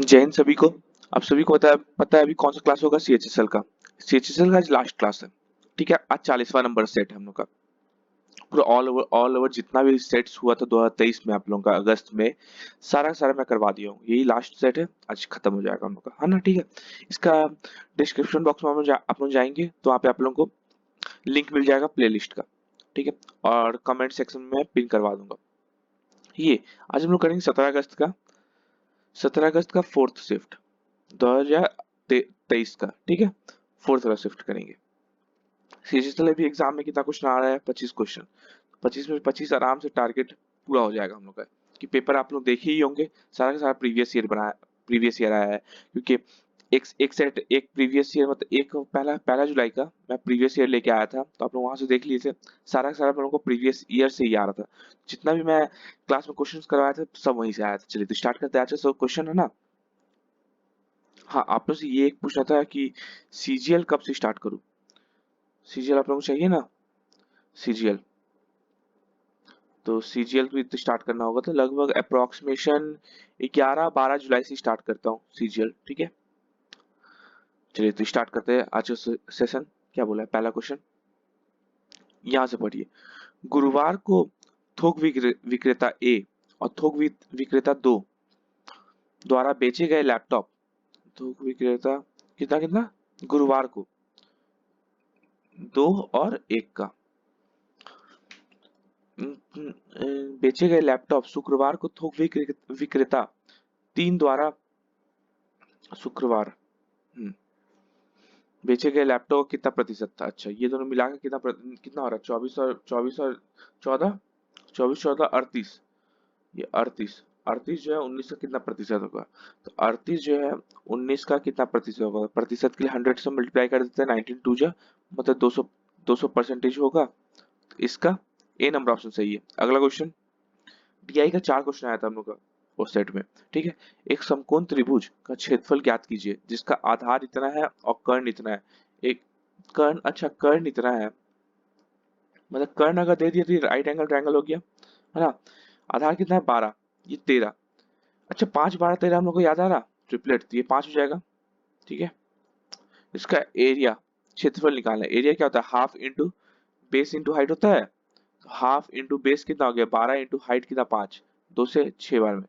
जय हिंद सभी को। आप सभी को पता है अभी कौन सा क्लास होगा? सीएचएसएल का। सीएचएसएल का आज लास्ट क्लास है। ठीक है, आज 40वां नंबर सेट है हम लोग का। पूरा ऑल ओवर जितना भी सेट्स हुआ था 2023 में आप लोगों का अगस्त में, सारा का सारा मैं करवा दिया हूँ। यही लास्ट सेट है, आज खत्म हो जाएगा हम लोग का, है ना? ठीक है। इसका डिस्क्रिप्शन बॉक्स में आप लोग जाएंगे तो वहाँ पे आप लोगों को लिंक मिल जाएगा प्लेलिस्ट का। ठीक है। और कमेंट सेक्शन में पिन करवा दूंगा। ये आज हम लोग करेंगे 17 अगस्त का फोर्थ शिफ्ट 2023 का। ठीक है, फोर्थ वाला शिफ्ट करेंगे। सीजीएल भी एग्जाम में कितना क्वेश्चन आ रहा है? 25 क्वेश्चन। 25 में 25 आराम से टारगेट पूरा हो जाएगा हम लोग का। कि पेपर आप लोग देखे ही होंगे, सारा का सारा प्रीवियस ईयर आया है। क्योंकि एक सेट एक प्रीवियस ईयर मतलब एक पहला जुलाई का मैं प्रीवियस ईयर लेके आया था, तो आप लोग वहां से देख लिए थे। सारा का सारा हम लोग को प्रीवियस ईयर से ही आ रहा था। जितना भी मैं क्लास में क्वेश्चंस करवाया था सब वहीं से आया था। चलिए तो स्टार्ट करते हैं। आज का क्वेश्चन है ना। हाँ, आप लोग से ये एक पूछना था कि सीजीएल कब से स्टार्ट करूँ? सीजीएल आप लोगों को चाहिए ना? सीजीएल तो सीजीएल तो स्टार्ट करना होगा तो लगभग अप्रोक्सीमेशन 11-12 जुलाई से स्टार्ट करता हूँ सीजीएल। ठीक है, चलिए तो स्टार्ट करते हैं आज का सेशन। क्या बोला है पहला क्वेश्चन? यहाँ से पढ़िए। गुरुवार को थोक विक्रेता ए और थोक विक्रेता दो द्वारा बेचे गए लैपटॉप। थोक विक्रेता कितना कितना? गुरुवार को दो और एक का बेचे गए लैपटॉप शुक्रवार को थोक विक्रेता तीन द्वारा शुक्रवार बेचे गए लैपटॉप कितना प्रतिशत था? अच्छा, ये दोनों मिलाकर कितना हो रहा है? 24 और 24 ये 38 जो है 19 का कितना प्रतिशत होगा? तो 38 जो है 19 का कितना प्रतिशत होगा? प्रतिशत के लिए 100 से मल्टीप्लाई कर देते हैं। 19 टू जो मतलब 200% होगा। तो इसका ए नंबर ऑप्शन सही है। अगला क्वेश्चन। पीआई का 4 क्वेश्चन आया था हम लोग का उस सेट में। ठीक है। एक समकोण त्रिभुज का क्षेत्रफल ज्ञात कीजिए जिसका आधार इतना है और कर्ण इतना है। एक कर्ण इतना है, मतलब कर्ण अगर दे दिया तो ये राइट एंगल ट्रायंगल हो गया, है ना? आधार कितना है? 12, ये 13। अच्छा, 5 12 13 हम लोग को याद आ रहा, ट्रिपलेट, तो ये 5 हो जाएगा। ठीक है। इसका एरिया क्षेत्रफल निकालना है। एरिया क्या होता है? Half into base into height होता है। हाफ इंटू बेस कितना हो गया? 12 इंटू हाइट कितना? 5। 2 से 6 बार में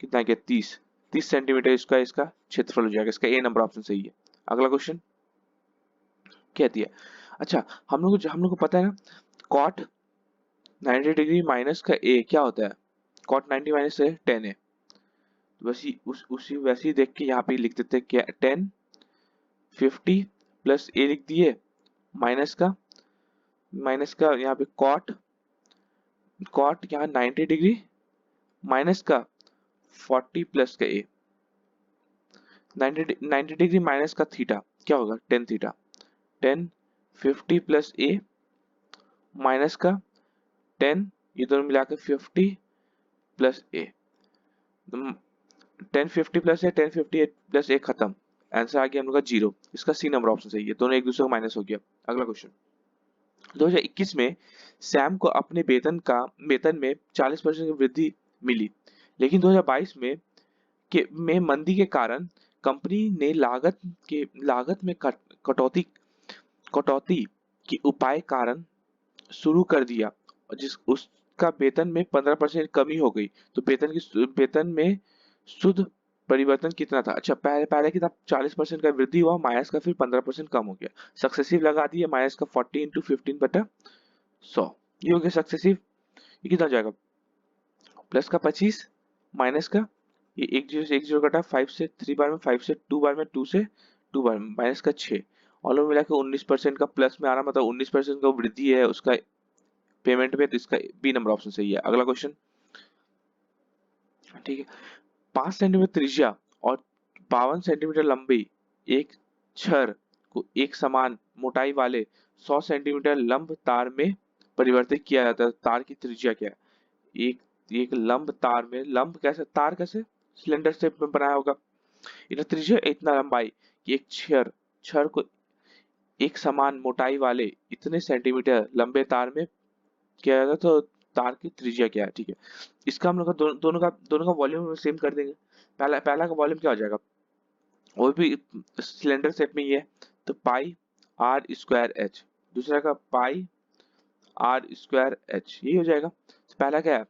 कितना गया? 30 सेंटीमीटर इसका इसका क्षेत्रफल हो जाएगा। इसका ए नंबर ऑप्शन सही है। अगला क्वेश्चन कहती है। अच्छा, हम लोग को पता है ना, कॉट 90 डिग्री माइनस का ए क्या होता है? कॉट 90 माइनस से 10 है। तो उसी वैसे ही देख के यहाँ पे लिख देते हैं क्या? 10 50 प्लस ए लिख दिए, माइनस का यहाँ पे कॉट कॉट यहाँ 90 डिग्री माइनस का 40 प्लस का ए। 90 डिग्री माइनस का थीटा क्या होगा? 10 थीटा। 10 50 प्लस ए माइनस का 10, ये दोनों मिलाकर 50 प्लस ए। 1050 प्लस है 1058 प्लस एक खत्म। आंसर आ गया हम लोग का 0। इसका सी नंबर ऑप्शन सही है। दोनों एक दूसरे को माइनस हो गया। अगला क्वेश्चन। 2021 में सैम को अपने वेतन में 40% की वृद्धि मिली, लेकिन 2022 में मंदी के कारण कंपनी ने लागत में कटौती कटौती की उपाय कारण शुरू कर दिया, और जिस उसका वेतन में 15% कमी हो गई। तो वेतन में शुद्ध परिवर्तन कितना था? अच्छा, पहले पहले कितना? 40% का वृद्धि हुआ, माइनस का फिर 15% कम हो गया। सक्सेसिव लगा दिए, माइनस का 40 इंटू 15/100, ये हो गया सक्सेसिव। ये कितना हो जाएगा? प्लस का 25 माइनस का, ये एक जीरो कटा 5 से 3 बार में, 5 से 2 बार में, 2 से 2 बार में, माइनस का 6। ऑल ओवर मिला के 19% का प्लस में आ रहा, मतलब 19% का वृद्धि है उसका पेमेंट में। तो इसका बी नंबर ऑप्शन सही है। अगला क्वेश्चन। ठीक है। 5 सेंटीमीटर त्रिज्या और 52 सेंटीमीटर लंबी एक छड़ को एक समान मोटाई वाले 100 सेंटीमीटर लंब तार में परिवर्तित किया जाता है। तार की त्रिज्या क्या है? एक एक लंब तार में, लंब कैसे, तार कैसे सिलेंडर शेप में बनाया होगा। इतना त्रिज्या इतना लंबाई कि एक छड़ छड़ को एक समान मोटाई वाले इतने सेंटीमीटर लंबे तार में किया जाता है। तो तार की त्रिज्या क्या है, ठीक है। इसका हम लोग का दोनों का वॉल्यूम सेम कर देंगे। पहला का वॉल्यूम क्या हो जाएगा, वो भी सिलेंडर शेप में ही है, तो पाई आर स्क्वायर एच। दूसरा का पाई आर स्क्वायर एच, यही हो जाएगा। तो पहला क्या है,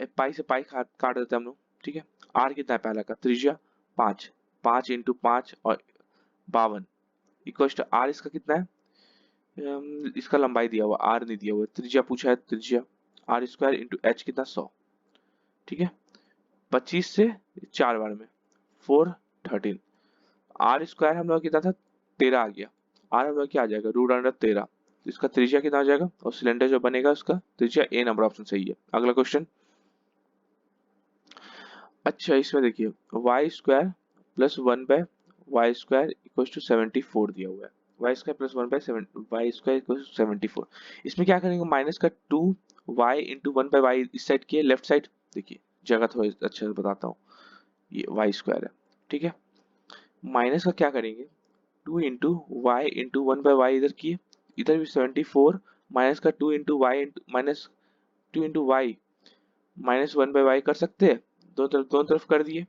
पाई से पाई काट देते हैं हम लोग, ठीक है। आर कितना है पहला का, त्रिज्या 5, 5 इंटू 5 और 52 इक्वल टू आर इसका कितना है, इसका लंबाई दिया हुआ, आर नहीं दिया हुआ, त्रिज्या पूछा है, त्रिज्या आर स्क्वायर इंटू एच कितना 100, ठीक है। 25 से 4 बार में 413, आर स्क्वायर हम लोग कितना था 13 आ गया, आर हम लोग क्या आ जाएगा √13, तो इसका त्रिज्या कितना आ जाएगा, और सिलेंडर जो बनेगा उसका त्रिज्या ए नंबर ऑप्शन सही है। अगला क्वेश्चन, अच्छा इसमें देखिए y square plus 1/y² equal to 74 दिया हुआ है, y square plus 1/y² equal to 74। इसमें क्या करेंगे, माइनस का 2y इंटू 1/y इस साइड की लेफ्ट साइड, देखिए जगह थोड़ी अच्छे से बताता हूँ, ये वाई स्क्वायर है, ठीक है। माइनस का क्या करेंगे, 2 इंटू वाई इंटू 1/y इधर की, इधर भी 74 माइनस का 2 into y minus 2 into y minus 1/y कर सकते हैं, दोनों तरफ कर दिए,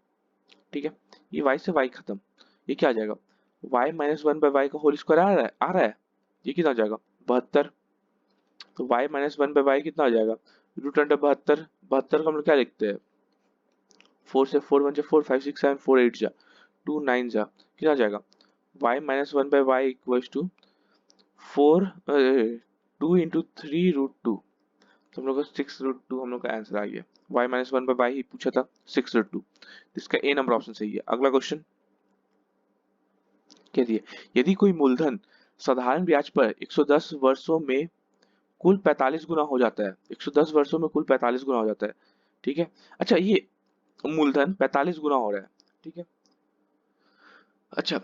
ठीक है। ये y से y खत्म, ये क्या आ जाएगा, y माइनस 1/y का होल स्क्वायर आ रहा है, ये कितना हो जाएगा 72, तो y माइनस 1/y कितना हो जाएगा √72, 72 का हम लोग क्या लिखते हैं, 4 से 4 1 4 5 6 7 4 8 2 9 कितना आ जाएगा, y minus 1/y equals to 4 2 into 3√2, तो हम लोग का 6√2 हम लोग का आंसर आ गया, y माइनस 1/y ही पूछा था 6√2, इसका ए नंबर ऑप्शन सही है। अगला क्वेश्चन कह दिए, यदि कोई मूलधन साधारण ब्याज पर 110 वर्षों में कुल 45 गुना हो जाता है, 110 वर्षों में कुल 45 गुना हो जाता है, ठीक है। अच्छा ये मूलधन 45 गुना हो रहा है, ठीक है। अच्छा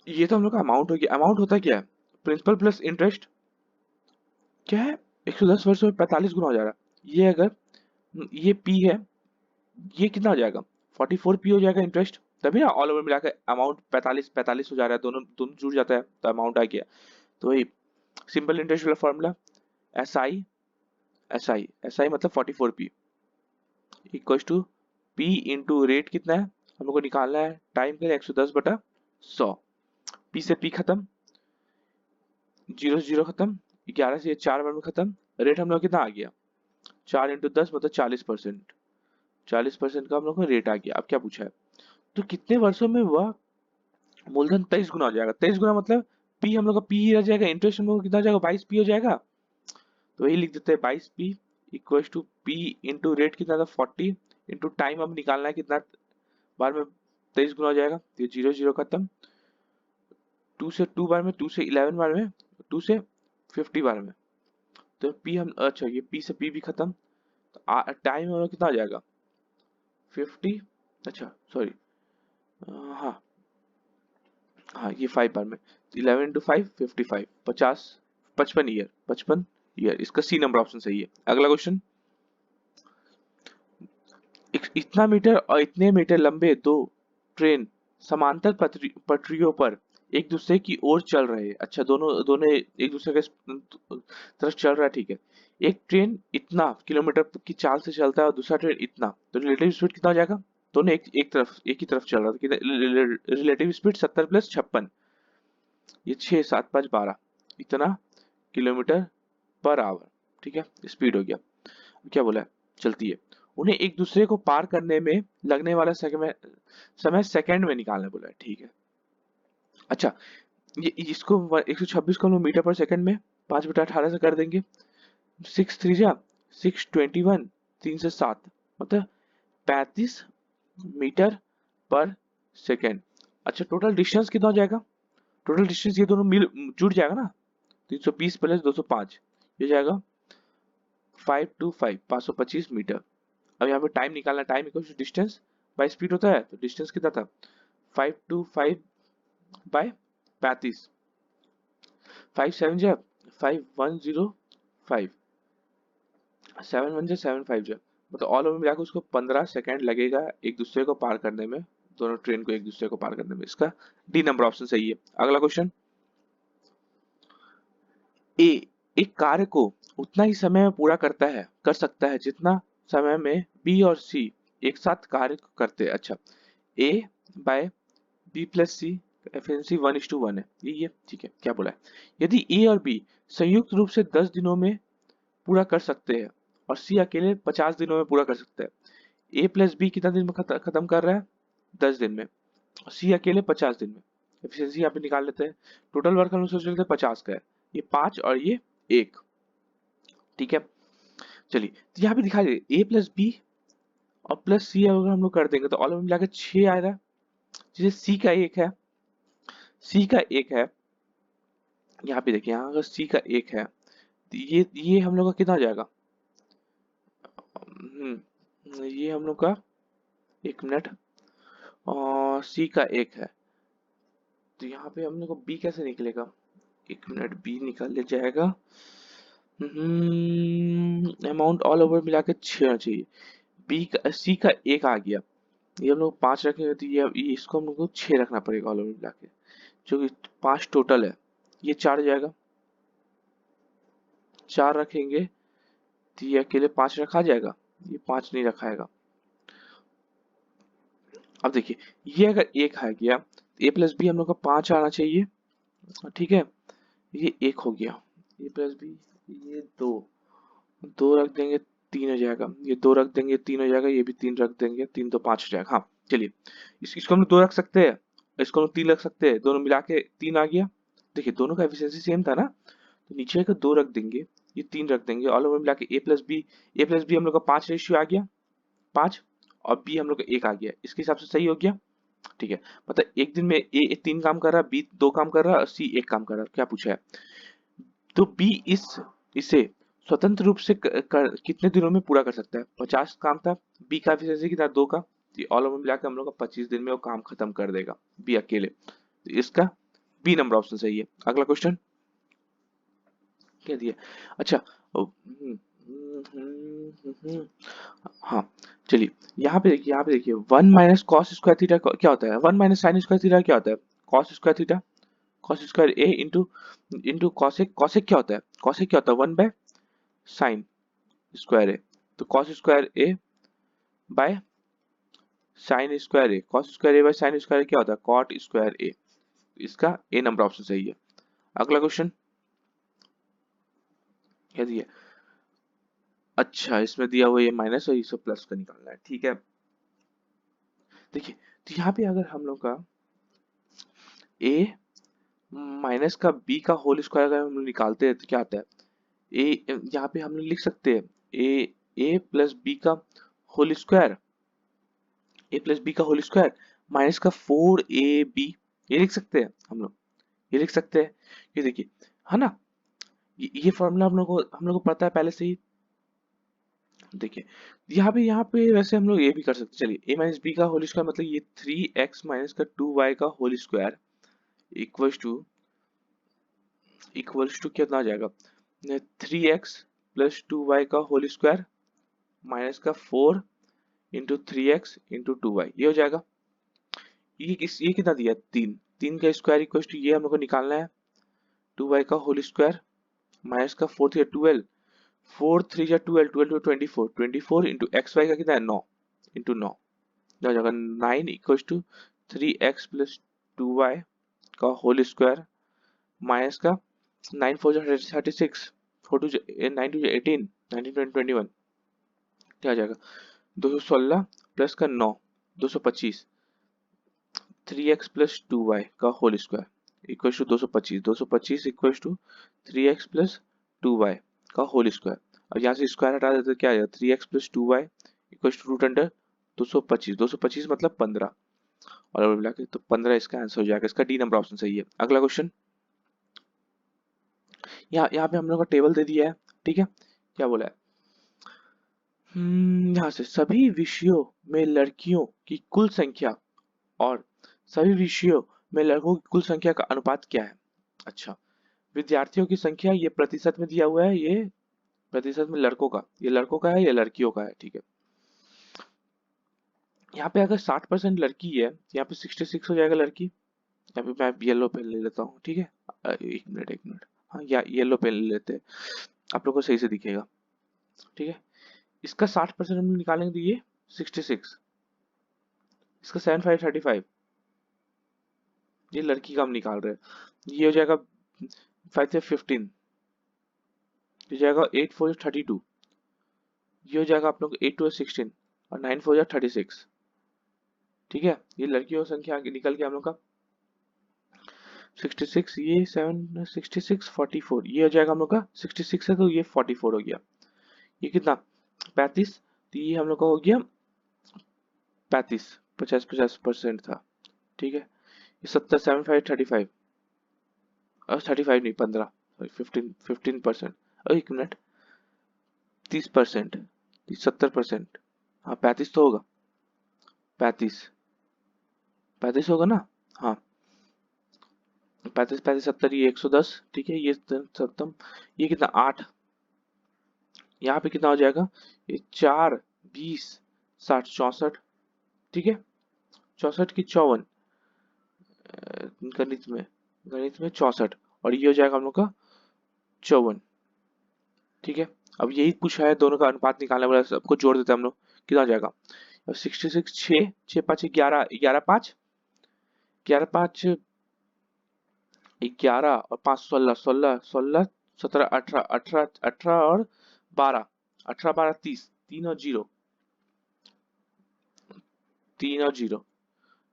ये तो हम लोग का अमाउंट हो गया, अमाउंट होता क्या है, प्रिंसिपल प्लस इंटरेस्ट, क्या है 110 वर्षों में 45 गुना हो जा रहा है, ये अगर ये पी है, ये कितना हो जाएगा 44p हो जाएगा इंटरेस्ट, तभी ना ऑल ओवर मिलाकर अमाउंट 45 हो जा रहा है, दोनों दोनों जुड़ जाता है तो अमाउंट आ गया। तो वही सिंपल इंटरेस्ट वाला फॉर्मूला, एस आई मतलब 44p equal to P into rate कितना है हम लोग को निकालना है, टाइम के लिए 110/100, पी से पी खत्म, 0 से 0 खत्म, 11 से ये 4 बार में खत्म, रेट हम लोग कितना आ गया 4 इंटू 10 मतलब 40%, 40% का हम लोग को रेट आ गया। अब क्या पूछा है, तो कितने वर्षों में वह मूलधन 23 गुना हो जाएगा, 23 गुना मतलब पी हम लोग का पी ही रह जाएगा, इंटरेस्ट हम लोग को कितना हो जाएगा 22p हो जाएगा, तो वही लिख देते हैं 22p equal to P into rate कितना था 40 इंटू टाइम अब निकालना है कितना बार में 23 गुना हो जाएगा, तो 0 0 खत्म, 2 से 2 बार में, 2 से 11 बार में, 2 से 50 बार में, तो पी हम अच्छा ये पी से पी भी खत्म, तो टाइम हम लोग कितना हो जाएगा 50, अच्छा सॉरी हाँ हाँ ये 5 बार में, 11 इंटू 5 55, 55 ईयर, इसका सी नंबर ऑप्शन सही है। अगला क्वेश्चन, इतना मीटर और इतने मीटर लंबे दो ट्रेन समांतर पटरियों पर एक दूसरे की ओर चल रहे हैं, अच्छा दोनों दोनों एक दूसरे के तरफ चल रहा है, ठीक है। एक ट्रेन इतना किलोमीटर की चाल से चलता है और दूसरा ट्रेन इतना, तो रिलेटिव स्पीड कितना हो जाएगा, दोनों एक ही तरफ चल रहा था, रिलेटिव स्पीड 70 + 56, ये 6 7 5 12 इतना किलोमीटर पर आवर, ठीक है स्पीड हो गया। क्या बोला है चलती है, उन्हें एक दूसरे को पार करने में लगने वाला समय सेकंड में निकालना बोला है, ठीक है। अच्छा ये इसको 126 को हम लोग मीटर पर सेकंड में 5/18 से कर देंगे, 6 3 जा 621, 3 से 7 मतलब 35 मीटर पर सेकंड। अच्छा टोटल डिस्टेंस कितना हो जाएगा, टोटल डिस्टेंस ये दोनों मिल जुड़ जाएगा ना, 320 + 205 ये जाएगा 525 525 मीटर। अब यहाँ पे टाइम निकालना, time equal to distance by speed होता है, तो डिस्टेंस कितना था 525/35, 5 7 जा 5105, 7 1 जा 7 5 जा, मतलब ऑल ओवर मिलाकर उसको 15 सेकंड लगेगा एक दूसरे को पार करने में, दोनों ट्रेन को एक दूसरे को पार करने में, इसका डी नंबर ऑप्शन सही है। अगला क्वेश्चन, ए एक कार्य को उतना ही समय में पूरा कर सकता है जितना समय में बी और सी एक साथ कार्य करते हैं। अच्छा, ए बाय बी प्लस सी एफिशिएंसी 1:1 है, ये ठीक है। क्या बोला है, यदि ए और बी संयुक्त रूप से 10 दिनों में पूरा कर सकते हैं और सी अकेले 50 दिनों में पूरा कर सकता है। ए प्लस बी कितना दिन में खत्म कर रहा है, 10 दिन में, और सी अकेले 50 दिन में। एफिशिएंसी यहाँ पे निकाल लेते हैं। टोटल वर्क हम लोग सोच लेते हैं 50 का है, ये 5 और ये 1, ठीक है। चलिए, तो यहाँ पे दिखा दे ए प्लस बी और प्लस सी अगर हम लोग कर देंगे तो ऑल ओवर मिला के 6 आएगा। जैसे सी का 1 है, सी का 1 है, यहाँ पे देखिए, यहाँ अगर सी का 1 है तो ये हम लोग का कितना हो जाएगा, ये हम लोग का, 1 मिनट, और सी का 1 है, तो यहाँ पे हम लोग को बी कैसे निकलेगा, 1 मिनट, बी निकाल ले जाएगा। अमाउंट ऑल ओवर मिला के 6 होना चाहिए। बी का, सी का 1 आ गया, ये हम लोग 5 रखेंगे तो ये इसको हम लोग को 6 रखना पड़ेगा ऑल ओवर मिला के, जो कि 5 टोटल है, ये 4 हो जाएगा। 4 रखेंगे तो ये अकेले 5 रखा जाएगा, ये 5 नहीं रखाएगा। अब देखिए, ये अगर 1 आ गया, ए प्लस बी हम लोग का 5 आना चाहिए, ठीक है। ये 1 हो गया, ए प्लस बी, ये 2, 2 रख देंगे 3 हो जाएगा, ये 2 रख देंगे 3 हो जाएगा, ये भी 3 रख देंगे, 3 तो 5 हो जाएगा। हाँ चलिए, इसको हम 2 रख सकते हैं, इसको हम 3 रख सकते हैं, दोनों मिला के 3 आ गया। देखिए दोनों का एफिशिएंसी सेम था ना, तो नीचे का 2 रख देंगे, ये 3 रख देंगे, ऑल ओवर मिला के ए प्लस बी हम लोग का 5 रेशियो आ गया, 5, और बी हम लोग का 1 आ गया, इसके हिसाब से सही हो गया, ठीक है। मतलब एक दिन में ए 3 काम कर रहा है, बी 2 काम कर रहा है और सी 1 काम कर रहा है। क्या पूछा है, तो बी इसे स्वतंत्र रूप से कितने दिनों में पूरा कर सकता है, 50 काम था, बी का एफिशिएंसी कितना, 2 का, ऑल ओवर मिला के हम लोग का 25 दिन में वो काम खत्म कर देगा, बी अकेले, तो इसका बी नंबर ऑप्शन सही है। अगला क्वेश्चन क्या दिया, अच्छा, हाँ चलिए, यहाँ पे देखिए 1 माइनस कॉस स्क्वायर थीटा क्या होता है, 1 माइनस साइन स्क्वायर थीटा क्या होता है, cos square theta, cos square A into into cosec, cosec क्या होता है, कॉसेक क्या होता है, 1 बाय साइन स्क्वायर ए, तो cos square A by sine square A, cos square A by sine square क्या होता है, कॉट स्क्वायर ए, इसका ए नंबर ऑप्शन सही है। अगला क्वेश्चन क्या दिया, अच्छा इसमें दिया हुआ ये माइनस और इसे प्लस का निकालना है, ठीक है। देखिए, तो यहाँ पे अगर हम लोग का a माइनस का b का होल स्क्वायर अगर हम लोग निकालते हैं तो क्या आता है, a यहाँ पे हम लोग लिख सकते हैं a प्लस बी का whole square, a plus b का होल स्क्वायर माइनस का 4ab, ये लिख सकते हैं हम लोग, ये लिख सकते हैं, ये देखिए, है ना, ये फॉर्मूला हम लोग को पता है पहले से ही। देखिए, यहाँ पे वैसे हम लोग ये भी कर सकते हैं, चलिए a माइनस बी का होल स्क्वायर मतलब ये 3x माइनस का 2y का होल स्क्वायर इक्वल्स टू कितना आ जाएगा, 3x प्लस 2y का होल स्क्वायर माइनस का 4 इंटू 3x इंटू 2y, ये हो जाएगा। ये कितना दिया, 3, 3 का स्क्वायर इक्वल्स टू ये हम लोग को निकालना है, 2y का होल स्क्वायर माइनस का 4 3 12, 4 3 जा 12, 12 टू 24, 24 इंटू एक्स वाई का कितना है 9 इंटू 9, हो जाएगा 9 equals to 3x plus 2y का होल स्क्वायर माइनस का 9 4 जा 36, 4 2 9 2 18, 19 20 21, क्या आ जाएगा 216 प्लस का 9 225, 3x प्लस 2y का whole square equals to 225, 225 equals to 3x plus 2y का होल स्क्वायर। अब यहाँ से स्क्वायर हटा देते तो क्या आ जाएगा, 3x plus 2y equals to root under 225, 225 मतलब 15, और मिला के तो 15 इसका आंसर हो जाएगा, इसका डी नंबर ऑप्शन सही है। अगला क्वेश्चन, यहाँ पे हम लोग का टेबल दे दिया है, ठीक है। क्या बोला है, यहाँ से सभी विषयों में लड़कियों की कुल संख्या और सभी विषयों में लड़कों की कुल संख्या का अनुपात क्या है। अच्छा, विद्यार्थियों की संख्या ये प्रतिशत में दिया हुआ है, ये प्रतिशत में लड़कों का, ये लड़कों का है, ये लड़कियों का है, ठीक है। यहाँ पे अगर 60% लड़की है, यहाँ पे 66 हो जाएगा लड़की, यहाँ पे मैं येलो पेन ले लेता हूँ, ठीक है। एक मिनट, हाँ, या येलो पेन ले लेते हैं, आप लोग को सही से दिखेगा। ठीक है, इसका 60% हम निकालेंगे तो ये 66, इसका 7535, ये लड़की का हम निकाल रहे हैं, ये हो जाएगा 5 से 15, ये जाएगा 8 4 32, ये हो जाएगा आप लोग 8 2 16 और 9 4 36। ठीक है, ये लड़कियों की संख्या निकल के हम लोग का 66, ये 7 66 44, ये हो जाएगा हम लोग का 66 है तो ये 44 हो गया। ये कितना 35, तो ये हम लोग का हो गया 35, 50% था। ठीक है, ये 70 7 5 35 और 35 नहीं 15, 15%, और 1 मिनट 30%, 70%, हाँ 35 तो होगा, 35 होगा ना, हाँ 35 35 70, ये 110। ठीक है, ये सप्तम, ये कितना 8, यहाँ पे कितना हो जाएगा, ये 4 20 60 64। ठीक है, 64 की 54, गणित में 64, और ये हो जाएगा हम लोग का 54। ठीक है, अब यही पूछा है, दोनों का अनुपात निकालने वाला, सबको जोड़ देते हैं हम लोग, कितना हो जाएगा, 66 6 6 5 11 11 5 11 5 11 और 5 16 16 16 17 18 18 18 और 12 18 12 30, 3 और 0, 3 और 0,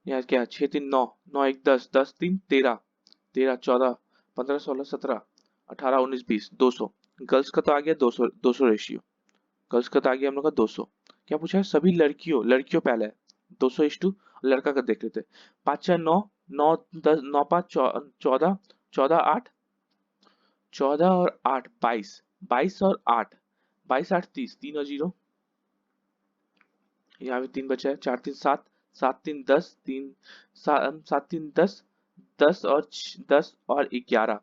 यहाँ क्या 6 3 9 9 1 10 10 3 13 13 14 15 16 17 18 19 20 200। गर्ल्स का तो आ गया 200 200 रेशियो, गर्ल्स का तो आ गया हम लोग का 200। क्या पूछा है, सभी लड़कियों लड़कियों पहले है 200:2, लड़का का देख लेते हैं, 5 4 9 9 10 9 5 14 14 8 14 और 8 22 22 और 8 22 8 30, 3 और 0, यहाँ पे 3 बचा है, 4 3 7 7 3 10 3 7 3 10 10 और 10 और 11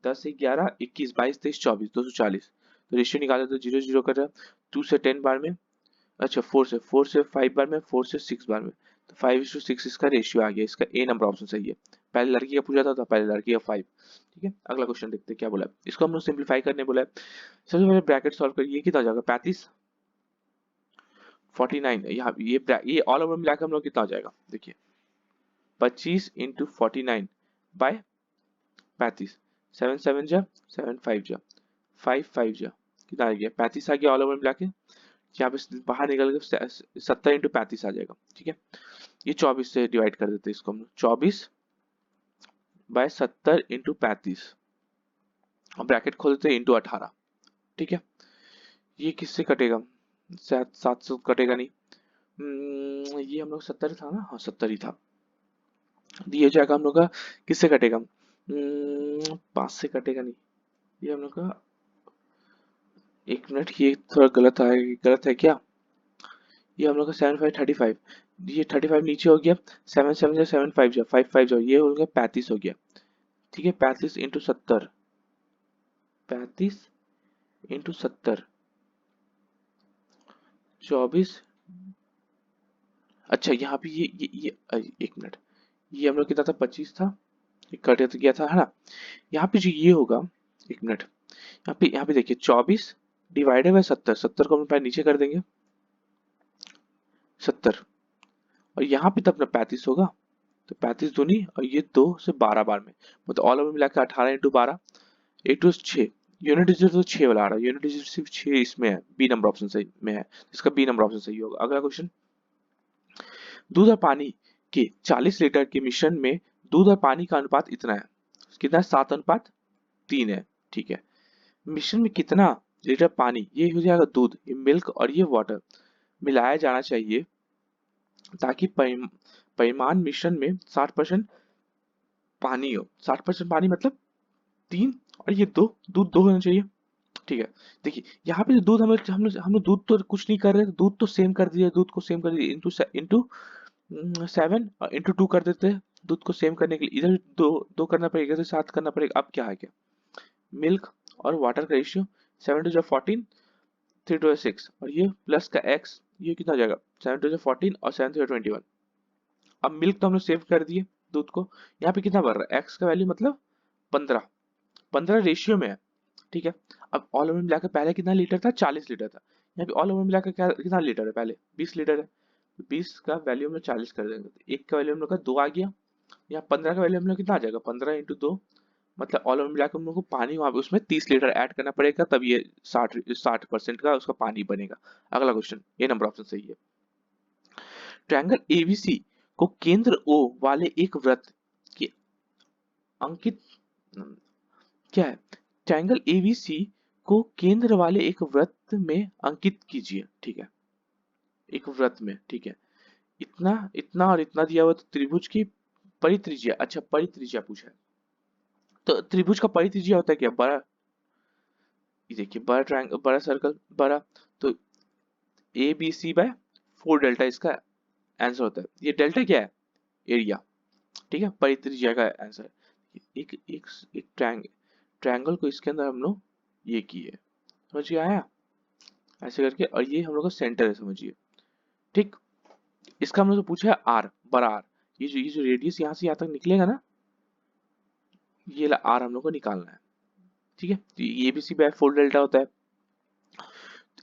10 11 21 22 23 24 240। तो रेशियो निकाले तो 0 0 कर रहा है, 2 से 10 बार में, अच्छा 4 से 5 बार में, 4 से 6 बार में, तो 5:6 इसका रेशियो आ गया, इसका ए नंबर ऑप्शन सही है। पहले लड़की का पूछा था तो पहले लड़की का 5। ठीक है, अगला क्वेश्चन देखते हैं क्या बोला है, इसको हम लोग सिंप्लीफाई करने बोला है। सबसे पहले ब्रैकेट सॉल्व करिए, कितना हो जाएगा 35 49, यहाँ ये ऑल ओवर मिलाकर हम लोग कितना हो जाएगा, देखिए 25 इंटू 49 बाय 35, 7 7 जा 7 5 जा 5 5 जा, कितना आ गया 35 आ गया ऑल ओवर मिला के, यहाँ पे बाहर निकल के 70 इंटू 35 आ जाएगा। ठीक है, ये 24 से डिवाइड कर देते हैं इसको हम लोग, 24 बाय 70 इंटू 35, और ब्रैकेट खोल देते हैं इंटू 18। ठीक है, ये किससे कटेगा, 700 कटेगा नहीं, ये हम लोग 70 था ना, हाँ 70 ही था, ये हो जाएगा हम लोग का, किससे कटेगा, 5 से कटेगा नहीं, ये हम लोग का, 1 मिनट, ये थोड़ा गलत है क्या, ये हम लोग का 7535, ये 35 नीचे हो गया, 7 7 जा 7 5 जा 5 5 जा, ये हो गया 35 हो गया। ठीक है, 35 इंटू 70, 35 इंटू 70, 24, अच्छा यहाँ पे ये 1 मिनट, ये हम लोग कितना था 25 था, ये कट तो गया था है ना, यहाँ पे जो ये होगा, 1 मिनट, यहाँ पे देखिए 24 डिवाइडेड बाय 70, 70 को हम लोग नीचे कर देंगे 70, और यहाँ पे तो अपना 35 होगा, तो 35 दूनी और ये 2 से 12 बार में, मतलब ऑल ओवर मिला के 18 इंटू 12, 8 टू 6, यूनिट डिजिट तो 6 वाला आ रहा है, यूनिट डिजिट सिर्फ 6 इसमें है, बी नंबर ऑप्शन सही में है, इसका बी नंबर ऑप्शन सही होगा। अगला क्वेश्चन, दूध और पानी के 40 लीटर के मिश्रण में दूध और पानी का अनुपात इतना है, कितना है 7:3 है। ठीक है, मिश्रण में कितना लीटर पानी, ये हो जाएगा दूध, ये मिल्क और ये वाटर मिलाया जाना चाहिए ताकि परिमाण मिश्रण में 60% पानी हो, 60% पानी मतलब 3, और ये दूध 2 होना चाहिए। ठीक है, देखिए यहाँ पे जो दूध हम लोग दूध तो कुछ नहीं कर रहे, दूध तो सेम कर दिया, दूध को सेम कर दिया इंटू इंटू 7 और इंटू 2 कर देते हैं, दूध को सेम करने के लिए इधर दो दो करना पड़ेगा, इधर 7 करना पड़ेगा। अब क्या है, क्या मिल्क और वाटर का रेशियो, 7 टू 14 3 टू 6, और ये प्लस का x, ये कितना हो जाएगा 7 टू 14 और 7 टू 21। अब मिल्क तो हम लोग सेव कर दिए, दूध को यहाँ पे कितना बढ़ रहा है, x का वैल्यू मतलब 15 15 रेशियो में है, ठीक है। अब ऑल ओवर मिलाकर पहले कितना लीटर था, 40 लीटर था। यहाँ पे ऑल ओवर मिलाकर क्या कितना लीटर है, पहले 20 लीटर है। 20 का वैल्यू हम लोग 40 कर देंगे, तो एक का वैल्यू हम लोग का 2 आ गया। यहाँ 15 का वैल्यू हम लोग कितना आ जाएगा, 15 इंटू 2, मतलब ऑल ओवर मिलाकर हम लोग को पानी वहां पे उसमें 30 लीटर ऐड करना पड़ेगा, तब ये 60% का उसका पानी बनेगा। अगला क्वेश्चन, ये नंबर ऑप्शन सही है। ट्रायंगल एबीसी को केंद्र ओ वाले एक वृत्त की अंकित क्या है, ट्रायंगल एबीसी को केंद्र वाले एक वृत्त में अंकित कीजिए। ठीक है, एक वृत्त में, ठीक है। इतना इतना और इतना दिया हुआ, तो त्रिभुज की परित्रिज्या, अच्छा परित्रिज्या पूछा है। तो त्रिभुज का परित्रिज्या होता है क्या, बड़ा, ये देखिए बड़ा ट्रायंगल, बड़ा सर्कल, बड़ा, तो a b c by 4 delta इसका आंसर होता है। ये डेल्टा क्या है, एरिया, ठीक है, परित्रिज्या का आंसर। एक एक एक ट्रायंगल को इसके अंदर हम लोग ये किए, समझिए आया, ऐसे करके, और ये हम लोग का सेंटर है, समझिए। ठीक, इसका हम लोग पूछा है आर, बड़ा आर, ये जो रेडियस यहाँ से यहाँ तक निकलेगा ना, ये आर हम लोग को निकालना है। ठीक है, तो ये भी सी बाय 4 डेल्टा होता है।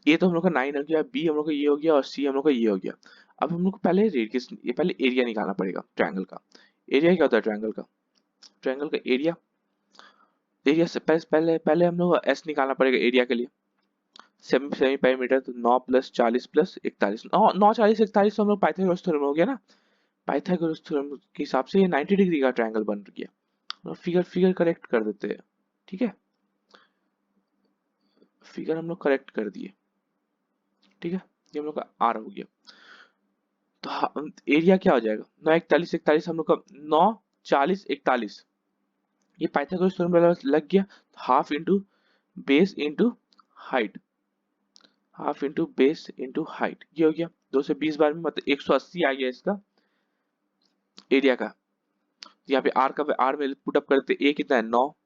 ए तो हम लोग का 9 हो गया, बी हम लोग का ये हो गया, और सी हम लोग का ये हो गया। अब हम लोग को पहले रेडियस, ये पहले एरिया निकालना पड़ेगा ट्रायंगल का। एरिया क्या होता है ट्रायंगल का, ट्रायंगल का एरिया, एरिया से पहले पहले पहले हम लोग एस निकालना पड़ेगा एरिया के लिए। सेमी सेमी पेरीमीटर, तो 9 प्लस 40 प्लस 41, 9 40 41, तो हम लोग पाइथागोरस थ्योरम हो गया ना। पाइथागोरस थ्योरम के हिसाब से ये 90 डिग्री का ट्रायंगल बन गया। फिगर फिगर करेक्ट कर देते हैं, ठीक है, फिगर हम लोग करेक्ट कर दिए। ठीक है, ये हम लोग का आर हो गया। तो एरिया क्या हो जाएगा, 9 41 41, हम लोग का 9 40 41, ये पाइथागोरस थ्योरम लग गया। Half into base into height, half into base into height, ये हो गया 2 से 20 बार में, मतलब 180 आ गया इसका एरिया का। यहाँ पे आर का, आर में पुट अप करते, ए कितना है 9,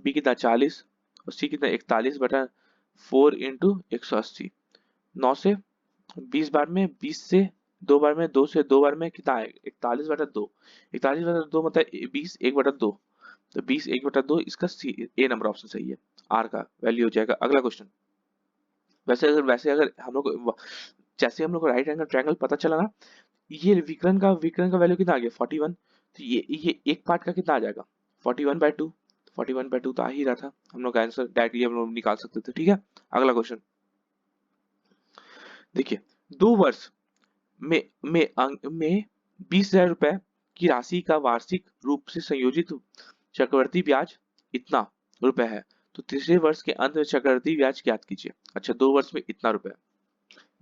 बी कितना 40, और सी कितना 41 बटा 4 इंटू 180। 9 से 20 बार में, 20 से 2 बार में, 2 से 2 बार में कितना है 41 बटा 2, 41 बटा 2 मतलब 20 1 बटा 2, तो 20 1 बटा 2, इसका सी, ए नंबर ऑप्शन सही है, आर का वैल्यू हो जाएगा। अगला क्वेश्चन, वैसे अगर हम लोग, जैसे हम लोग को राइट एंगल ट्रायंगल पता चला ना, ये विकर्ण का वैल्यू कितना आ गया 41, तो ये एक पार्ट का कितना आ जाएगा 41/2, 41/2 तो आ ही रहा था, हम लोग का आंसर डायरेक्टली हम लोग निकाल सकते थे। ठीक है, अगला क्वेश्चन देखिए, 2 वर्ष में 20,000 रुपए की राशि का वार्षिक रूप से संयोजित चक्रवर्ती ब्याज इतना रुपए है, तो तीसरे वर्ष के अंत में चक्रवर्ती ब्याज ज्ञात कीजिए। अच्छा, 2 वर्ष में इतना रुपए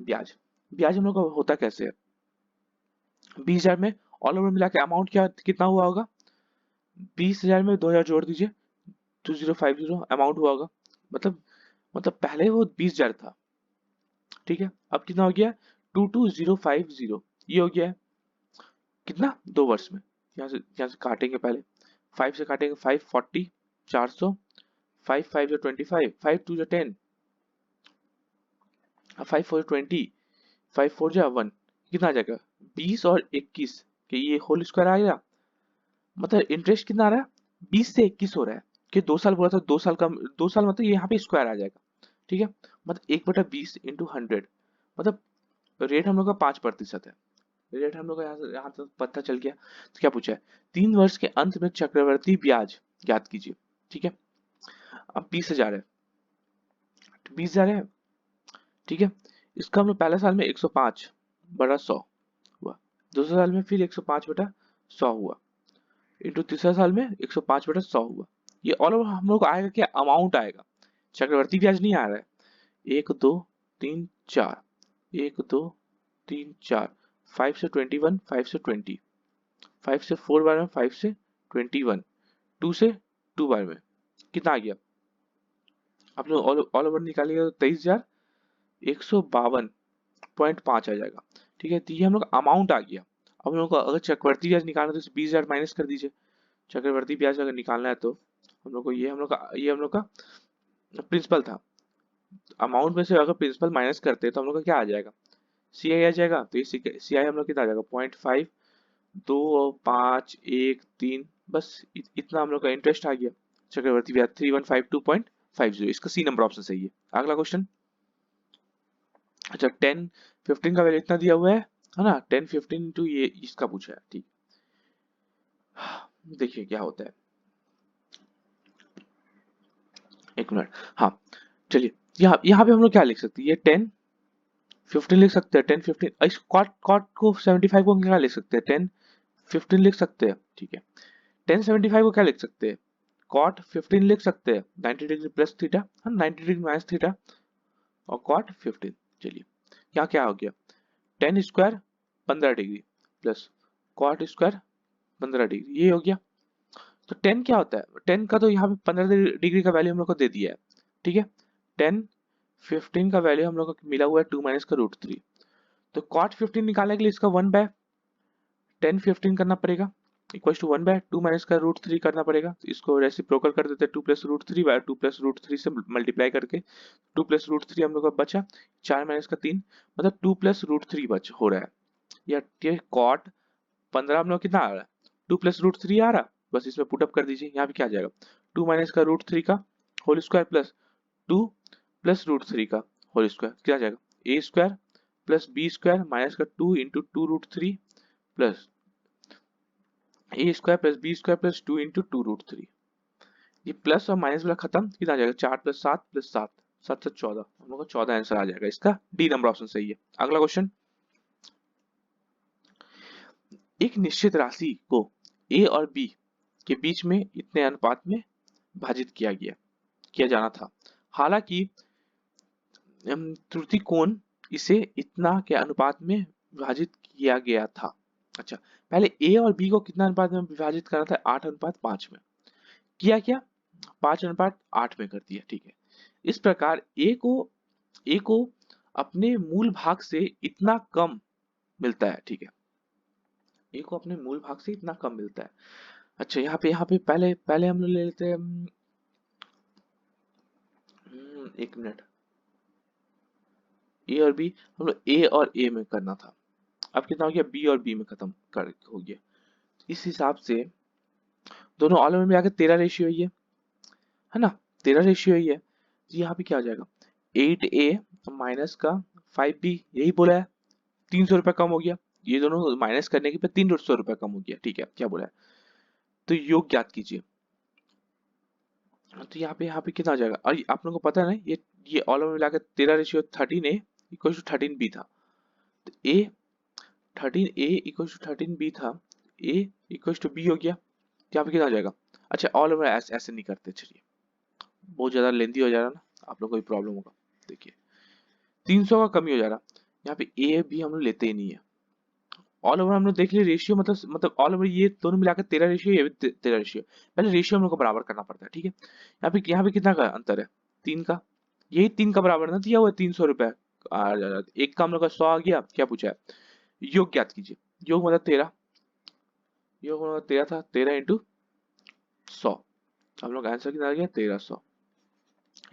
ब्याज, ब्याज हम लोग का होता कैसे है, 20,000 में ऑल ओवर मिला के अमाउंट क्या कितना हुआ होगा, 20,000 में 2,000 जोड़ दीजिए, 2050 अमाउंट हुआ होगा, मतलब पहले वो 20,000 था, ठीक है, अब कितना हो गया 22,050, ये हो गया है कितना 2 वर्ष में। यहाँ से काटेंगे, पहले 5 से काटेंगे, 540, 400, 5 5 जो 25, 5 2 जो 10, 5 4 20, 5 4 जो 1, कितना आ जाएगा 20 और 21 के ये होल स्क्वायर आ गया, मतलब इंटरेस्ट कितना आ रहा है 20 से 21 हो रहा है, कि 2 साल बोला था, 2 साल का 2 साल, मतलब ये यहाँ पे स्क्वायर आ जाएगा। ठीक है, मतलब 1/20 इंटू 100, मतलब रेट हम लोग का 5% है। रेट हम लोग का यहाँ तक पता चल गया। तो क्या पूछा है, 3 वर्ष के अंत में चक्रवर्ती ब्याज ज्ञात कीजिए। ठीक है, अब 20,000 है, 20,000 है, ठीक है, इसका हम लोग पहले साल में 105/100 हुआ, दूसरे साल में फिर 105/100 हुआ, इंटू तीसरा साल में 105/100 हुआ। ये ऑल ओवर हम लोग को आएगा क्या, अमाउंट आएगा, चक्रवर्ती ब्याज नहीं आ रहा है। 1 2 3 4, 1 2 3 4, 5 से 21, 5 से 20, 5 से 4 बार में, 5 से 21, 2 से 2 बार में, कितना आ गया, आप लोग ऑल ओवर निकालिएगा तो 23,152.5 आ जाएगा। ठीक है, तो ये हम लोग अमाउंट आ गया। अब हम लोग को अगर चक्रवर्ती ब्याज निकालना है तो 20,000 माइनस कर दीजिए, चक्रवर्ती ब्याज अगर निकालना है तो हम लोग को ये हम लोग का प्रिंसिपल था। अमाउंट में से अगर प्रिंसिपल माइनस करते हैं तो हम लोग का क्या आ जाएगा, सी आई आ जाएगा, तो ये सी आई हम लोग कितना आ जाएगा 0.5 2 5 1 3, बस इतना हम लोग का इंटरेस्ट आ गया, चक्रवर्ती ब्याज 3152.5 50, इसका सी नंबर ऑप्शन सही है। अगला क्वेश्चन, अच्छा 10 15 का वैल्यू इतना दिया हुआ है ना, 10 15 इंटू ये इसका पूछा है, ठीक। देखिए क्या होता है, एक मिनट, हाँ चलिए, यहाँ पे हम लोग क्या लिख सकते हैं, ये 10 15 लिख सकते हैं, 10 15 इस कॉट कॉट को 75 को क्या लिख सकते हैं, 10 15 लिख सकते हैं, ठीक है। 10 75 को क्या लिख सकते हैं, कॉट 15 लिख सकते हैं, 90 degree plus theta, 90 degree minus theta, और कॉट 15। चलिए यहाँ क्या हो गया, 10 square 15 degree plus cot square 15 degree, ये हो गया। तो 10 क्या होता है, 10 का तो यहाँ पे 15 डिग्री का वैल्यू हम लोग को दे दिया है, ठीक है। 10 15 का वैल्यू हम लोग को मिला हुआ है 2 माइनस का रूट 3। तो कॉट 15 निकालने के लिए इसका 1 बाय 10 15 करना पड़ेगा, इक्वल टू 1 बाय 2 माइनस का रूट 3 करना पड़ेगा। तो इसको रेसिप्रोकल कर देते हैं, 2 plus root 3 by 2 plus root 3 से मल्टीप्लाई करके 2 प्लस रूट 3 हम लोग का बचा, 4 माइनस का 3, मतलब 2 प्लस रूट 3 बच हो रहा है। या ये कॉट 15 हम लोग कितना आ रहा है, 2 प्लस रूट 3 आ रहा, बस इसमें पुटअप कर दीजिए, यहाँ पे क्या आ जाएगा, 2 माइनस का रूट 3 का whole square plus 2 plus root 3 का होल स्क्वायर, क्या आ जाएगा, A square plus B square minus का 2 into 2 root 3 plus A square plus B square plus 2 into 2 root 3। ये प्लस और माइनस वाला खत्म, कितना आ जाएगा, 4 प्लस 7 प्लस 7, 7 से 14, हम लोग का 14 आंसर आ जाएगा, इसका डी नंबर ऑप्शन सही है। अगला क्वेश्चन, एक निश्चित राशि को ए और बी के बीच में इतने अनुपात में भाजित किया जाना था, हालांकि त्रुटि कोण इसे इतना के अनुपात में विभाजित किया गया था। अच्छा, पहले ए और बी को कितना अनुपात में विभाजित करना था, 8:5 में किया, क्या 5:8 में कर दिया, ठीक है। इस प्रकार ए को अपने मूल भाग से इतना कम मिलता है, ठीक है, ए को अपने मूल भाग से इतना कम मिलता है। अच्छा, यहाँ पे पहले पहले हम लोग ले लेते हैं, एक मिनट, ए और बी, हम लोग ए और ए में करना था, अब कितना हो गया, बी और बी में खत्म कर हो गया। इस हिसाब से दोनों ऑल में मिलाकर 13 रेशियो है ना, 13 रेशियो ही है। तो यहाँ पे क्या हो जाएगा, 8A माइनस का 5B, यही बोला है, 300 रुपये कम हो गया, ये दोनों माइनस करने के बाद 300 रुपये कम हो गया, ठीक है, क्या बोला है, तो योग ज्ञात कीजिए। तो यहाँ पे कितना आ जाएगा, और आप लोगों को पता है ना, ये ऑल में मिलाकर 13 ratio 13A equal to 13B था, तो ए 13A इक्वल टू 13B था, ए इक्वल टू बी हो गया, तो यहाँ पे कितना आ जाएगा। अच्छा, ऑल ओवर ऐसे नहीं करते, चलिए बहुत ज्यादा लेंथी हो जा रहा ना, आप लोग को भी प्रॉब्लम होगा। देखिए 300 का कमी हो जा रहा, यहाँ पे ए बी हम लोग लेते ही नहीं है, ऑल ओवर हम लोग देख लिए रेशियो, मतलब ऑल ओवर ये दोनों मिलाकर 13 रेशियो, ये भी 13 रेशियो, पहले रेशियो हम लोग को बराबर करना पड़ता है, ठीक है। यहाँ पे कितना का अंतर है, 3 का, यही 3 का बराबर ना दिया हुआ है, 300 रुपए आ जा रहा, एक का हम लोग का 100 आ गया, क्या पूछा है, योग ज्ञात कीजिए, योग मतलब 13, योग मतलब 13 था, 13 इंटू 100, हम लोग आंसर कितना आ गया, 1300,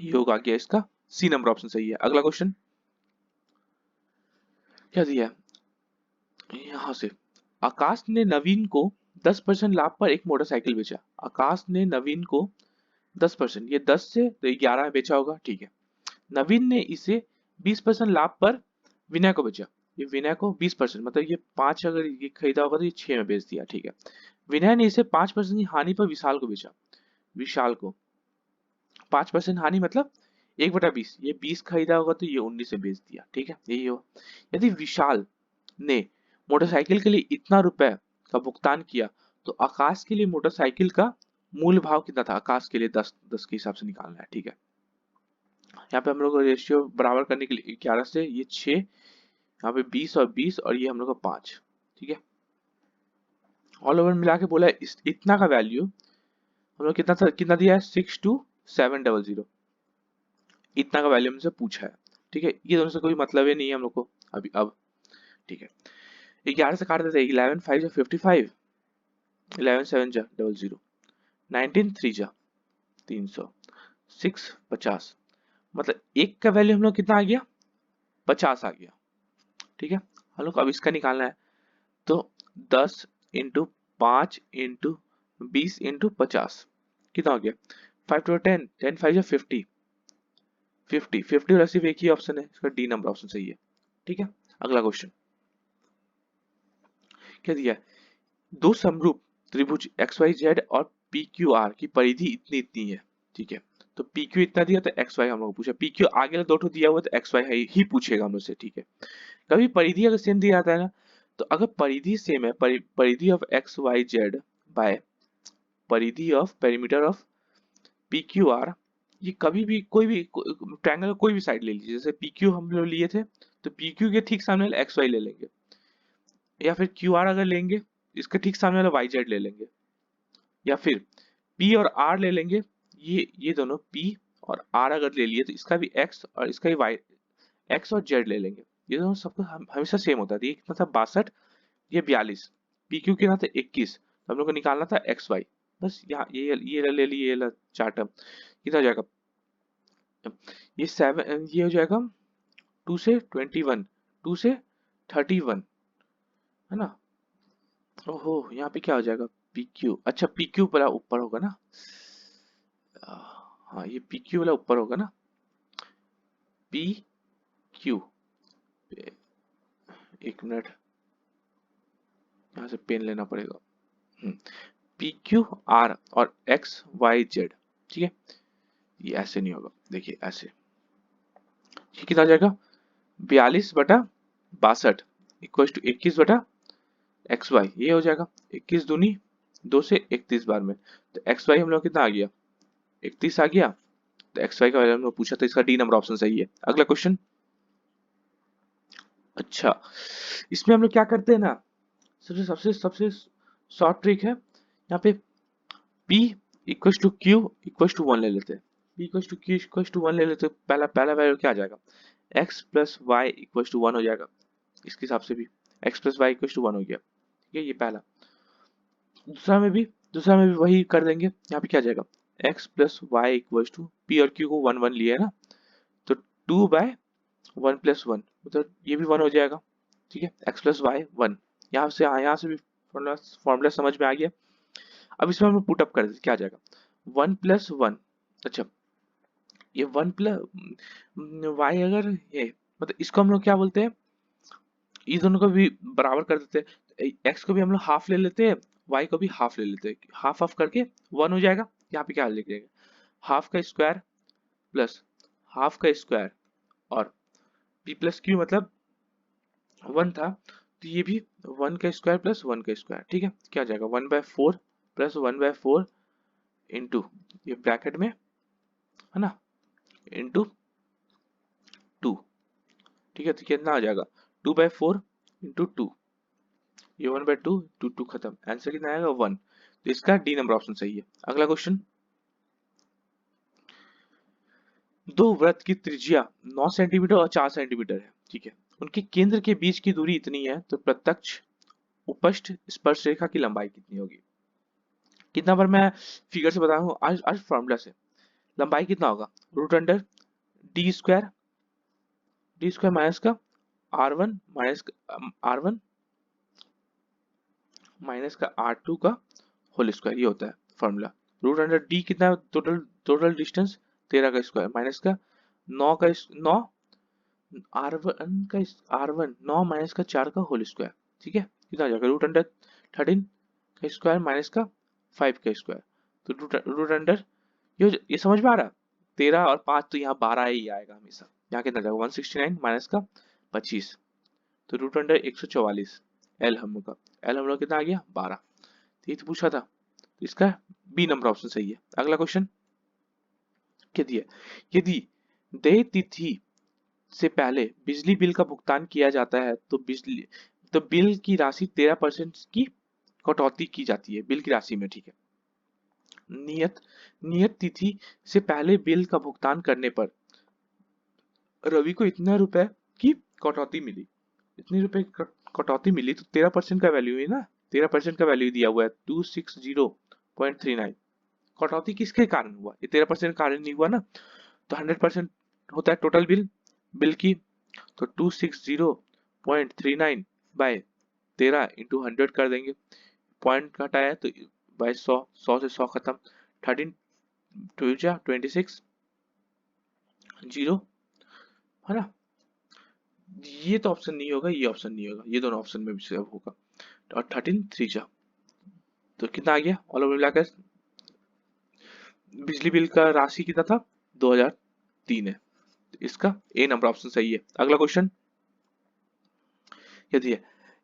योग आ गया, इसका सी नंबर ऑप्शन सही है। अगला क्वेश्चन क्या दिया है, यहाँ से, आकाश ने नवीन को 10% लाभ पर एक मोटरसाइकिल बेचा, आकाश ने नवीन को 10%, ये 10 से तो 11 में बेचा होगा, ठीक है। नवीन ने इसे 20% लाभ पर विनय को बेचा, ये विनय को 20%, मतलब ये 5 अगर ये खरीदा होगा तो ये 6 में बेच दिया, ठीक है। विनय ने इसे 5% की हानि पर विशाल को बेचा, विशाल को 5% हानि मतलब 1/20, ये 20 खरीदा होगा तो ये 19 में बेच दिया, ठीक है, यही हो। यदि विशाल ने मोटरसाइकिल के लिए इतना रुपए का भुगतान किया, तो आकाश के लिए मोटरसाइकिल का मूल भाव कितना था, आकाश के लिए 10 10 के हिसाब से निकालना है, ठीक है। यहाँ पे हम लोग रेशियो बराबर करने के लिए 11 से ये 6, यहाँ पे 20 और 20, और ये हम लोग का 5, ठीक है। ऑल ओवर मिला के बोला है इतना का वैल्यू हम लोग कितना दिया है, 62700, इतना का वैल्यू हमसे पूछा है, ठीक है। ये दोनों से कोई मतलब ही नहीं है हम लोग को अभी, अब ठीक है, 11 से काट देते हैं, 11 5 जा 55, 11 7 जा 00, 19 3 जा 300, 6 50, मतलब एक का वैल्यू हम लोग कितना आ गया, 50 आ गया, ठीक है। हम लोग को अब इसका निकालना है, तो 10 इंटू 5 इंटू 20 इंटू 50 कितना हो गया, 5 टू 10, 10 5 या 50, 50 50 वाला सिर्फ एक ही ऑप्शन है, इसका डी नंबर ऑप्शन सही है। ठीक है, अगला क्वेश्चन क्या दिया है, दो समरूप त्रिभुज एक्स वाई जेड और पी क्यू आर की परिधि इतनी इतनी है। ठीक है, तो पी क्यू इतना दिया तो एक्स वाई हम लोग को पूछा, पी क्यू आगे दो ठो दिया हुआ तो एक्स वाई ही पूछेगा हम लोग से। ठीक है, कभी परिधि अगर सेम दिया जाता है ना, तो अगर परिधि सेम है, परिधि of X Y Z by परिधि of perimeter of P Q R, ये कभी भी कोई भी ट्रायंगल कोई भी साइड ले लीजिए, जैसे पी क्यू हम लोग लिए थे तो पी क्यू के ठीक सामने वाला एक्स वाई ले लेंगे, या फिर क्यू आर अगर लेंगे इसके ठीक सामने वाला वाई जेड ले लेंगे, या फिर P और R ले लेंगे, ये दोनों P और R अगर ले लिए तो इसका भी X और इसका भी Y, X और Z ले लेंगे, ये दोनों सबको हमेशा सेम होता है। ये कितना था 62, ये 42, PQ कितना था 21, तो हम लोग को निकालना था XY। बस यहाँ ये ले लिए, ये चार टर्म कितना हो जाएगा, ये 7, ये हो जाएगा 2 से 21, 2 से 31, है ना। ओहो, यहाँ पे क्या हो जाएगा PQ, अच्छा PQ वाला ऊपर होगा ना, हाँ ये PQ वाला ऊपर होगा ना, PQ, एक मिनट यहाँ से पेन लेना पड़ेगा। PQR और XYZ, ठीक है, ये ऐसे नहीं होगा, देखिए ऐसे, ये कितना आ जाएगा 42/62 इक्वल टू 21/XY, ये हो जाएगा 21 दूनी 2 से 31 बार में, तो XY हम लोग कितना आ गया 31 आ गया, तो XY का वैल्यू हम लोग पूछा तो इसका डी नंबर ऑप्शन सही है। अगला क्वेश्चन, अच्छा इसमें हम लोग क्या करते हैं ना, सबसे सबसे सबसे शॉर्ट ट्रिक है, यहाँ पे P equal to Q equal to 1 ले लेते हैं, P equal to Q equal to 1 ले लेते हैं, पहला पहला वैल्यू क्या आ जाएगा x plus y equal to 1 हो जाएगा, इसके हिसाब से भी x plus y equal to 1 हो गया। ठीक है, ये पहला, दूसरा में भी वही कर देंगे, यहाँ पे क्या आ जाएगा x plus y equal to P और Q को 1 1 लिया है ना, तो 2/1 प्लस 1, मतलब ये भी 1 हो जाएगा। ठीक है, x प्लस वाई 1, यहाँ से भी फॉर्मूला समझ में आ गया। अब इसमें हम पुट अप कर देते क्या आ जाएगा 1 प्लस 1, अच्छा ये 1 प्लस वाई, अगर ये मतलब इसको हम लोग क्या बोलते हैं, ये दोनों को भी बराबर कर देते हैं, एक्स को भी हम लोग हाफ ले लेते हैं, वाई को भी हाफ ले लेते हैं, हाफ हाफ करके 1 हो जाएगा। यहाँ पे क्या लिख देंगे हाफ का स्क्वायर प्लस हाफ का स्क्वायर, और p प्लस क्यू मतलब 1 था, तो ये भी 1 का स्क्वायर प्लस 1 का स्क्वायर। ठीक है, क्या आ जाएगा 1/4 प्लस 1/4 इंटू ये ब्रैकेट में, है ना, इंटू 2। ठीक है, तो कितना आ जाएगा 2/4 इंटू 2, ये 1/2 2 2 खत्म, आंसर कितना आएगा 1, तो इसका डी नंबर ऑप्शन सही है। अगला क्वेश्चन, दो वृत्त की त्रिज्या 9 सेंटीमीटर और 4 सेंटीमीटर है। ठीक है, उनके केंद्र के बीच की दूरी इतनी है, तो प्रत्यक्ष उपष्ठ स्पर्श रेखा की लंबाई कितनी होगी। कितना बार मैं फिगर से बता रहा हूँ, आज फॉर्मूला से लंबाई कितना होगा root under d square minus का R1 माइनस का R2 का होल स्क्वायर, ये होता है फॉर्मूला। रूट अंडर डी कितना है, टोटल टोटल डिस्टेंस 13 का स्क्वायर माइनस का 9 R1 9 माइनस का 4 का होल स्क्वायर। ठीक है, कितना आ जाएगा रूट अंडर 13 का स्क्वायर माइनस का 5 का स्क्वायर, तो रूट अंडर ये समझ में आ रहा, 13 और 5 तो यहाँ 12 ही आएगा हमेशा, यहाँ कितना जाएगा 169 माइनस का 25, तो रूट अंडर 144, एल हम लोग कितना आ गया 12, तो ये तो पूछा था, तो इसका बी नंबर ऑप्शन सही है। अगला क्वेश्चन क्या दिया, यदि देय तिथि से पहले बिजली बिल का भुगतान किया जाता है तो बिल की राशि 13% की कटौती की जाती है बिल की राशि में। ठीक है, नियत तिथि से पहले बिल का भुगतान करने पर रवि को इतना रुपए की कटौती मिली, इतनी रुपए कटौती मिली, तो 13% का वैल्यू है ना, 13% का वैल्यू दिया हुआ है 260.39, कटौती किसके कारण हुआ, ये 13% कारण नहीं हुआ ना, तो 100% होता है टोटल बिल की, तो 260.39 बाय 13 इंटू 100 कर देंगे, पॉइंट घटाया तो बाय 100 से 100 खत्म, 13 2 जा 26 0 है ना। ये तो ऑप्शन नहीं होगा, ये ऑप्शन नहीं होगा, ये दोनों ऑप्शन में भी से होगा। और 13 3 जा तो कितना आ गया ऑल ओवर मिलाकर। बिजली बिल का राशि कितना था 2003 है। इसका ए नंबर ऑप्शन सही है। अगला क्वेश्चन यदि है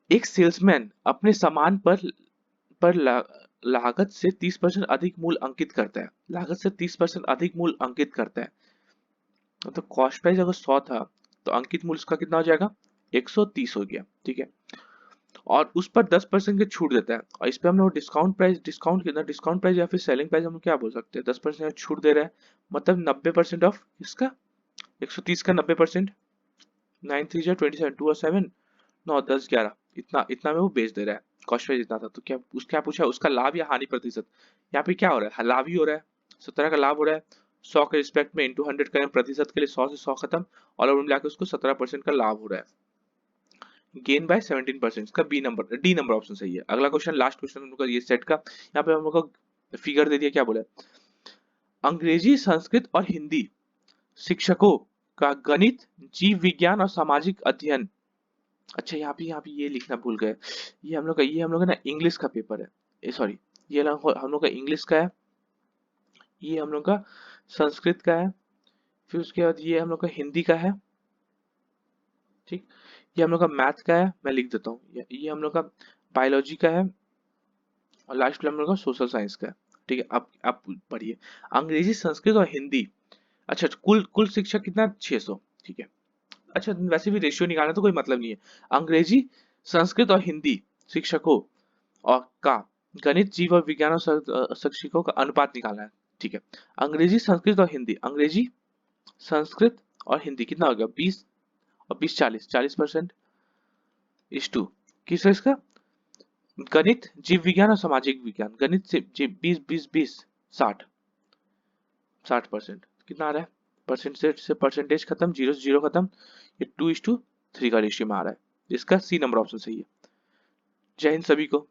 एक सेल्समैन अपने सामान पर लागत से 30% अधिक मूल्य अंकित करता है, लागत से 30% अधिक मूल्य अंकित करता है, तो कॉस्ट प्राइस अगर 100 था तो अंकित मूल्य उसका कितना हो जाएगा 130 हो गया, ठीक है। और उस पर 10% की छूट देता है, और इस पे हम लोग डिस्काउंट प्राइस, डिस्काउंट कितना, डिस्काउंट प्राइस या फिर सेलिंग प्राइस हम लोग क्या बोल सकते हैं, 10% छूट दे रहा है, मतलब 90% ऑफ इसका 130 का 90%। 9 3 जा 27 2 और 7 9 10 11 इतना इतना में वो बेच दे रहा है। कॉस्ट प्राइस इतना था, तो क्या पूछा उसका लाभ या हानि प्रतिशत। यहाँ पे क्या हो रहा है, लाभ ही हो रहा है, 17 का लाभ हो रहा है। 100 के रिस्पेक्ट में इंटू 100 करें प्रतिशत के लिए 100 से 100 खत्म, और अब मिला के उसको 17% का लाभ हो रहा है। गेन बाय 17%, इसका B number D number option सही है। अगला क्वेश्चन लास्ट क्वेश्चन हम लोग का ये सेट का, यहाँ पे हम लोग को फिगर दे दिया, क्या बोला अंग्रेजी संस्कृत और हिंदी शिक्षकों का गणित जीव विज्ञान और सामाजिक अध्ययन। अच्छा यहाँ पे ये लिखना भूल गए, ये हम लोग का ना इंग्लिश का पेपर है, ये सॉरी, ये हम लोग का इंग्लिश का है, ये हम लोग का संस्कृत का है, फिर उसके बाद ये हम लोग का हिंदी का है, ठीक। ये हम लोग का मैथ का है, मैं लिख देता हूँ, ये हम लोग का बायोलॉजी का है, और लास्ट में हम लोग का सोशल साइंस का है, ठीक है। अब पढ़िए अंग्रेजी संस्कृत और हिंदी। अच्छा कुल कुल शिक्षक कितना 600, ठीक है। अच्छा वैसे भी रेशियो निकालना तो कोई मतलब नहीं है। अंग्रेजी संस्कृत और हिंदी शिक्षकों और का गणित जीव और विज्ञान और शिक्षकों का अनुपात निकालना है, ठीक है। अंग्रेजी संस्कृत और हिंदी, अंग्रेजी संस्कृत और हिंदी कितना हो गया 20 और 20 40 40% इस टू किस इसका गणित जीव विज्ञान और सामाजिक विज्ञान, गणित से 20 60 60% कितना आ रहा है, परसेंटेज से परसेंटेज खत्म, जीरो से जीरो खत्म, ये 2:3 का रेशियो में आ रहा है। इसका सी नंबर ऑप्शन सही है। जय हिंद सभी को।